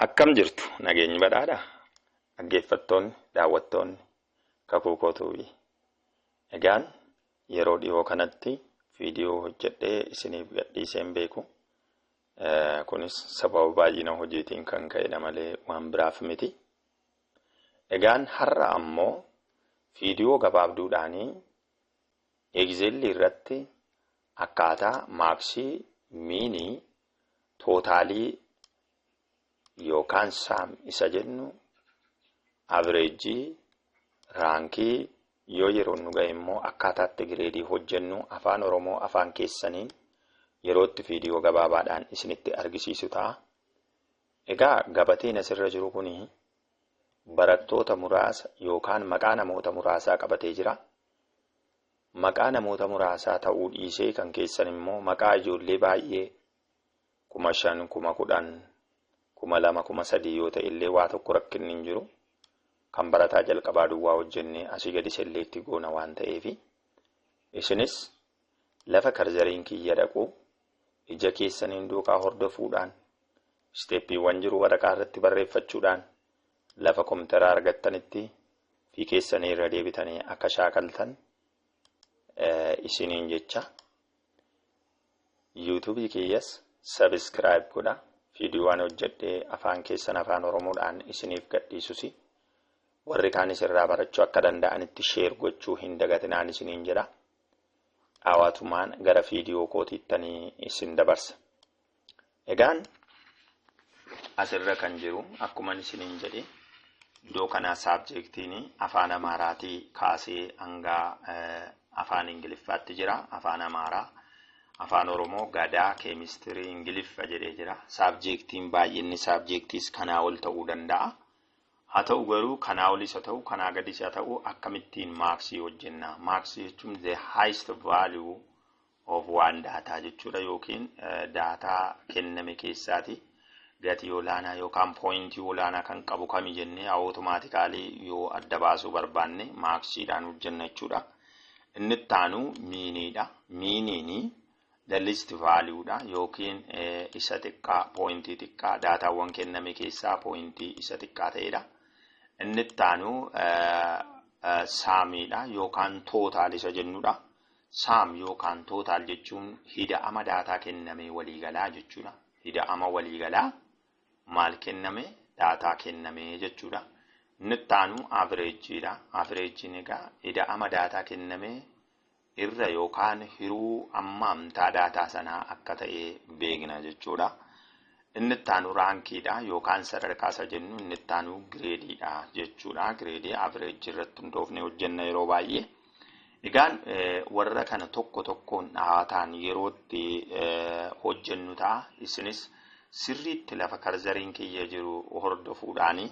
Akkam jirtu nageenyi badhaadha dhaggeeffattoonni daawwattoonni kakuu kootuufi egaan yeroo dhiyoo kanatti viidiyoo hojjedhee isiniif gadhiiseen beeku kunis sababa baay'ina hojiitiin kan ka'e malee waan biraaf miti. Egaan har'a ammoo viidiyoo gabaabduudhaanii Excel irratti akkaataa maaksii miinii tootaalii yookaan saam isa jennu averejii raankii yoo yeroo nu ga'e immoo akkaataatti gireedii hojjennu afaan Oromoo afaan keessaniin yerootti viidiyoo gabaabaadhaan isinitti argisiisu ta'a. Egaa gabateen asirra jiru kuni barattoota muraasa yookaan maqaa namoota muraasaa qabatee jira. Maqaa namoota muraasaa ta'uu dhiisee kan keessan immoo maqaa ijoollee baay'ee 5,000, 10,000 2,000, 3,000 yoo ta'e illee waa tokko rakkinni hin jiru. Kan barataa jalqabaa duwwaa hojjennee asii gadi selleetti goona waan ta'eefi isinis lafa karzariin kiyya dhaqu ija keessaniin duukaa hordofuudhaan steeppiiwwan jiru waraqaa irratti barreeffachuudhaan lafa kompiitaraa argattanitti fi keessanii irra deebitanii akka shaakaltan isiniin jecha. YouTube kiyyas subscribe godha. Viidiyoowwan hojjedhee afaan keessan afaan Oromoodhaan isiniif gadhiisusi. Warri kaanis irraa barachuu akka danda'anitti share gochuu hin dagatinaan isiniin jedha. Dhawaatumaan gara viidiyoo kootiittanii isin dabarsa. Egaan asirra kan jiru akkuma isiniin jedhe iddoo kanaa saabjektiin afaan Amaaraatii kaasee hanga afaan Ingiliffaatti jira. Afaan Amaaraa afaan Oromoo gadaa keemistirii Ingiliffa jedhee jira. Saabjektiin baay'inni saabjektiis kanaa ol ta'uu danda'a. Haa ta'u garuu kanaa olis haa ta'u kanaa gadis haa ta'u akkamittiin maaksii hojjenna. Maaksii jechuun the highest value of one data jechuudha yookiin daataa kenname keessaati gatii olaanaa yookaan pointii olaanaa kan qabu kami jennee automaatikaalii yoo adda baasuu barbaanne maaksiidhaan hojjenna jechuudha. Inni taanu miiniidha. Miiniini the least value da yookiin isa xiqqaa pointii xiqqaa daataawwan kenname keessaa pointii isa xiqqaa ta'edha. Inni taanu saamiidha yookaan total isa jennudha. Saam yookaan total jechuun hida'ama daataa kenname waliigalaa jechuudha. Hida'ama waliigalaa maal kenname daataa kenname jechuudha. Inni taanu averageedha. Averagein egaa hida'ama daataa kenname irra yookaan hiruu amma amtaa daataa sanaa akka ta'e beekna jechuudha. Inni taanu raankiidha yookaan sadarkaa isa jennu inni taanu gireediidha jechuudha. Gireedii average irratti hundoofne hojjenna yeroo baay'ee. Egaan warra kana tokko tokkoon dhaataan yerootti hojjennu ta'a. Isinis sirriitti lafa karzariin kiyya jiru hordofuudhaanii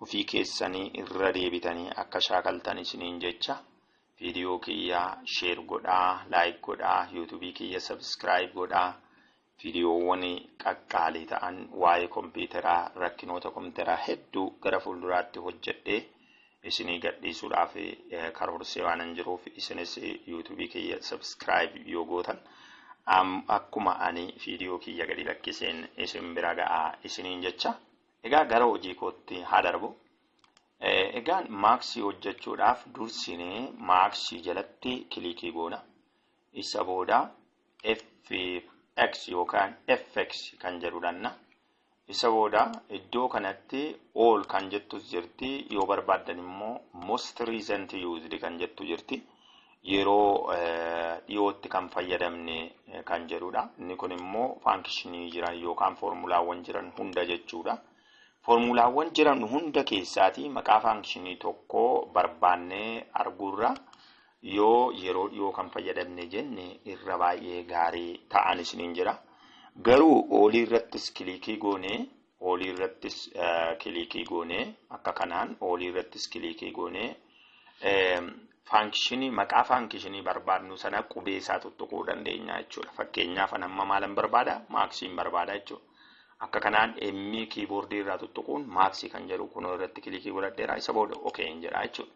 ofii keessanii irra deebitanii akka shaakaltan isiniin jecha. Viidiyoo kiyya share godhaa, like godhaa, YouTube kiyya subscribe godhaa. Viidiyoowwan qaqqaalii ta'an waa'ee kompiitaraa rakkinoota kompiitaraa hedduu gara fuulduraatti hojjedhee isinii gadhiisuudhaaf karoorsee waan jiruuf isinis YouTube kiyya subscribe yoo gootan akkuma ani viidiyoo kiyya gadi lakkiseen isin bira ga'aa isiniin jecha. Egaa gara hojii kootti haa darbu. Egaan maaksii hojjechuudhaaf dursinee maaksii jalatti kilikii goona. Isa booda X yookaan FX kan jedhudha. Isa booda iddoo kanatti all kan jettu jirti. Yoo barbaadan immoo most recent used kan jettu jirti. Yeroo dhiyootti kan fayyadamne kan jedhudha. Inni kun immoo functionii jiran yookaan formulaawwan jiran hunda jechuudha. Formulaawwan jiran hunda keessaati maqaa functionii tokko barbaannee arguurra yoo yeroo dhiyoo kan fayyadamne jenne irra baay'ee gaarii ta'an isiniin jira. Garuu olii irrattis kilikii goonee akka kanaan olii irrattis kilikii goonee functionii maqaa functionii barbaadnu sana qubee isaa tuttuquu dandeenya jechuudha. Fakkeenyaaf amma maalan barbaada maaksiin barbaada jechuudha. Akka kanaan emmi keyboardii irraa tuttuquun maaksii kan jedhu kunoo irratti kilikii godhadheera. Isa booda okay hin jedha jechuudha.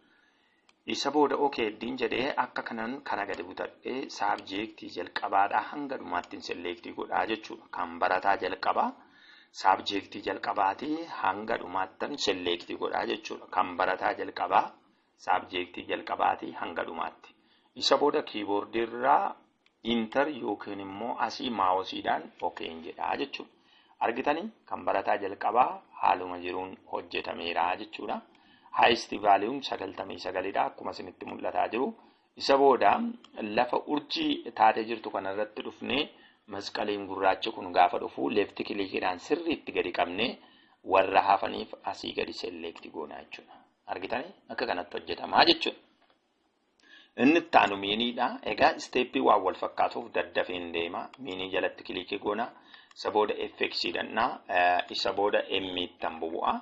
Isa booda okay din jedhee akka kanaan kana gadi butadhee subjectii jalqabaadhaa hanga dhumaatti select godhaa jechuudha. Kan barataa jalqabaa saabjektii jalqabaatii hanga dhumaattan selektii godhaa jechuudha. Kan barataa jalqabaa saabjektii jalqabaatii hanga dhumaatti. Isa booda kiiboordii irraa inter yookiin immoo asii maawusiidhaan okeen jedhaa jechuudha. Argitanii kan barataa jalqabaa haaluma jiruun hojjetameera jechuudha. Highest value 99dha akkuma isinitti mul'ataa jiru. Isa booda lafa urjii taatee jirtu kanarratti dhufnee masqaliin gurraachi kun gaafa dhufu left clickidhaan sirriitti gadi qabnee warra hafaniif asii gadi select goona jechuudha. Argitanii akka kanatti hojjetamaa jechuudha. Inni itti aanu miiniidha. Egaa steepii waan wal fakkaatuuf daddafeen deema. Miinii jalatti kilikii goona. Isa booda fx dannaa. Isa booda m-ttan bubu'a.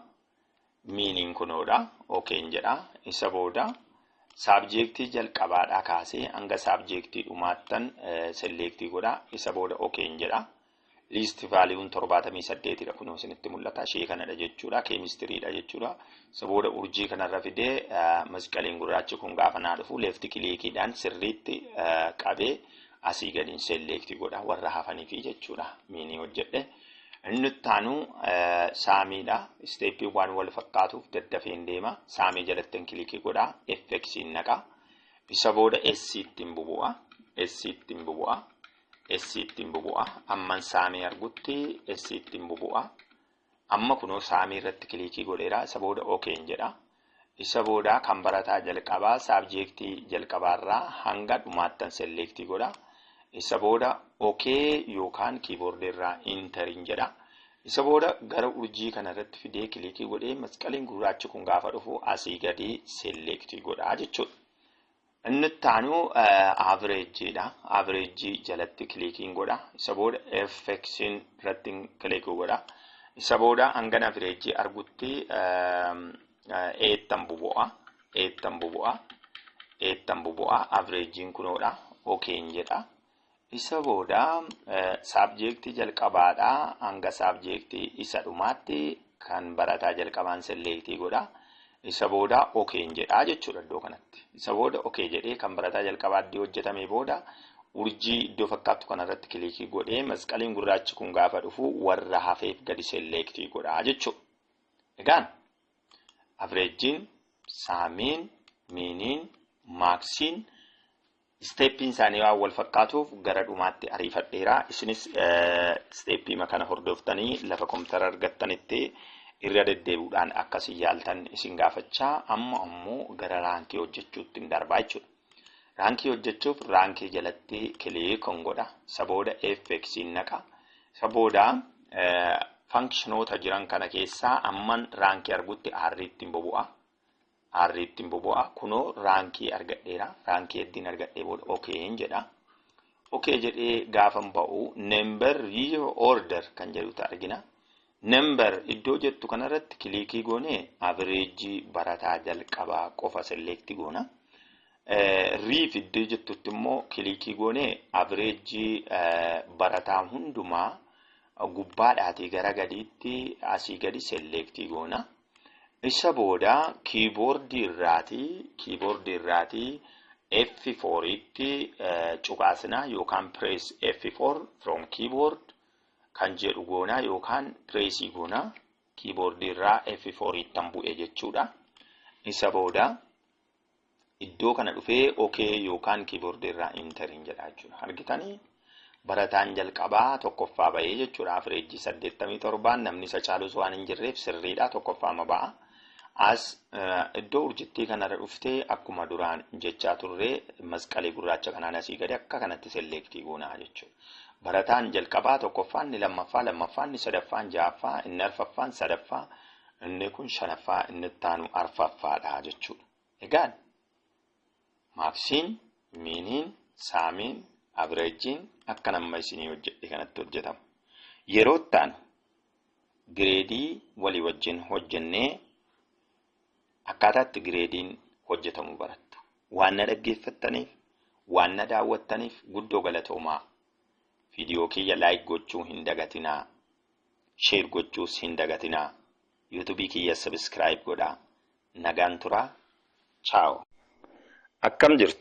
Miiniin kunoodha. Okeen jedha. Isa booda saabjektii jalqabaadhaa kaasee hanga saabjektii dhumaattan selektii godha. Isa booda okeen jedha. List value 78dha kunoo isinitti mul'ata. Ishee kanadha jechuudha. Keemistiriidha jechuudha. Isa booda urjii kanarra fidee masqaliin gurraachi kun gaafa naa dhufu left clickidhaan sirriitti qabee asii gadiin selektii godha warra hafaniifi jechuudha. Miinii hojjedhe. Inni itti aanu saamiidha. Steepii waan wal fakkaatuuf daddafeen deema. Saamii jalatti kilikii godha. Fx'n naqa. Isa booda s-ttiin bubu'a. S-ttiin bubu'a. S-ttiin bubu'a. Amman saamii argutti S-ttiin bubu'a. Amma kunoo saamii irratti kilikii godheera. Isa booda okeen jedha. Isa booda kan barataa jalqabaa saabjektii jalqabaarraa hanga dhumaattan selektii godha. Isa booda okee yookaan kiiboordii irraa interiin jedha. Isa booda gara urjii kanarratti fidee kilikii godhee masqaliin gurraachi kun gaafa dhufu asii gadi selektii godha jechuudha. Inni itti aanu averejjiidha. Averejjii jalatti kilikiin godha. Isa booda fx'n irratti kilikii godha. Isa booda hangana averejjii argutti eettan bubu'a. Eettan bubu'a. Eettan bubu'a. Averejjiin kunoodha. Okeen jedha. Isa booda saabjektii jalqabaadhaa hanga saabjektii isa dhumaatti kan barataa jalqabaan selektii godha. Isa booda okeen jedhaa jechuudha iddoo kanatti. Isa booda okee jedhee kan barataa jalqabaatti hojjetamee booda urjii iddoo fakkaattu kanarratti kilikii godhee masqaliin gurraachi kun gaafa dhufu warra hafeef gadi selektii godhaa jechuudha. Egaan averejjiin, saamiin, miiniin, maaksiin steeppiin isaanii waan wal fakkaatuuf gara dhumaatti ariifadheera. Isinis steeppii kana hordoftanii lafa kompiitara argattanitti irra deddeebi'uudhaan akkasii yaaltan isin gaafachaa. Amma ammoo gara raankii hojjechuutti hin darbaa jechuudha. Raankii hojjechuuf raankii jalatti kilikiin godha. Isa booda fx'n naqa. Isa booda fankshinoota jiran kana keessaa amman raankii argutti r'ttiin bubu'a. R'ttiin bubu'a. Kunoo raankii argadheera. Raankii heddiin argadhee booda okeen jedha. Okee jedhee gaafan ba'u number order kan jedhutu argina. Number iddoo jettu kanarratti kilikii goonee averejjii barataa jalqabaa qofa selektii goona. Riif iddoo jettutti immoo kilikii goonee averejjii barataa hundumaa gubbaadhaatii gara gadiitti asii gadi selektii goona. Isa booda kiiboordii irraatii F4tti cuqaasna yookaan press F4 from keyboard kan jedhu goona yookaan pressii goona. Kiiboordii irraa F4'ttan bu'e jechuudha. Isa booda iddoo kana dhufee okee yookaan kiiboordii irraa interiin jedha jechuudha. Argitanii barataan jalqabaa tokkoffaa ba'ee jechuudha. Averejjii 87 namni isa caalus waan hin jirreef sirriidha. Tokkoffaama ba'a. As iddoo urjittii kanarra dhuftee akkuma duraan jechaa turre masqalii gurraacha kanaan asii gadi akka kanatti selektii goonaa jechuudha. Barataan jalqabaa tokkoffaan, inni lammaffaa, lammaffaan, inni sadaffaan, ja'affaa, inni arfaffaan, sadaffaa, inni kun shanaffaa, inni itti aanu arfaffaadha jechuudha. Egaan maaksiin, miiniin, saamiin, averejjiin akka nama isinii hojjedhe kanatti hojjetama. Yeroo itti aanu gireedii walii wajjin hojjennee akkaataatti gireediin hojjetamu barattu. Waan na dhaggeeffattaniif, waan na daawwattaniif guddoo galatoomaa. Viidiyoo kiyya laayik gochuu hin dagatinaa. Sheer gochuus hin dagatinaa. YouTube kiyya subscribe godhaa. Nagaan turaa. Ciao. Akkam jirtu?